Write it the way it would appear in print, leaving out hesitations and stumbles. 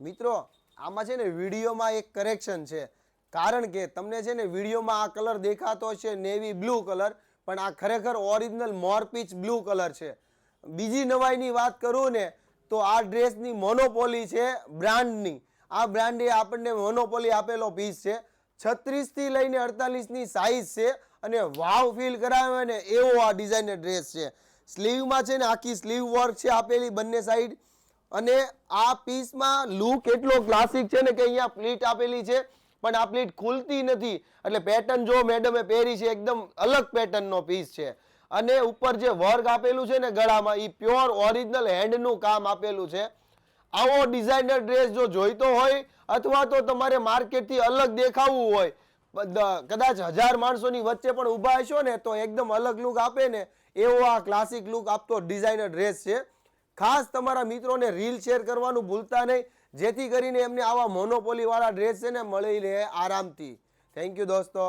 મિત્રો આમાં છે ને વિડીયોમાં એક કરેક્શન છે, કારણ કે તમને છે ને વિડીયોમાં આ કલર દેખાતો છે નેવી બ્લુ કલર, પણ આ ખરેખર ઓરિજિનલ મોરપીચ બ્લુ કલર છે. બીજી નવાઈની વાત કરું ને તો આ ડ્રેસની મોનોપોલી છે બ્રાન્ડની. આ બ્રાન્ડે આપણને મોનોપોલી આપેલો પીસ છે. 36 થી લઈને 48 ની સાઈઝ છે અને વાવ ફીલ કરાવે ને એવો આ ડિઝાઇનર ડ્રેસ છે. સ્લીવમાં છે ને આખી સ્લીવ વર્ક છે આપેલી બંને સાઈડ, અને આ પીસમાં લુક એટલો ક્લાસિક છે ને કે અહીંયા પ્લીટ આપેલી છે, પણ આ પ્લીટ ખુલતી નથી. એટલે પેટર્ન જો મેડમે પહેરી છે એકદમ અલગ પેટર્નનો પીસ છે. અને ઉપર જે વર્ક આપેલું છે ને ગળામાં, એ પ્યોર ઓરિજિનલ હેન્ડનું કામ આપેલું છે. આવો ડિઝાઇનર ડ્રેસ જો જોઈતો હોય અથવા તો તમારે માર્કેટથી અલગ દેખાવું હોય, કદાચ 1000 માણસોની વચ્ચે પણ ઊભા હશો ને તો એકદમ અલગ લુક આપે ને એવો આ ક્લાસિક લુક આપતો ડિઝાઇનર ડ્રેસ છે. ખાસ તમારા મિત્રોને રીલ શેર કરવાનું ભૂલતા નહીં, જેથી કરીને એમને આવા મોનોપોલી વાળા ડ્રેસ છે ને મળી રહે આરામથી. થેન્ક યુ દોસ્તો.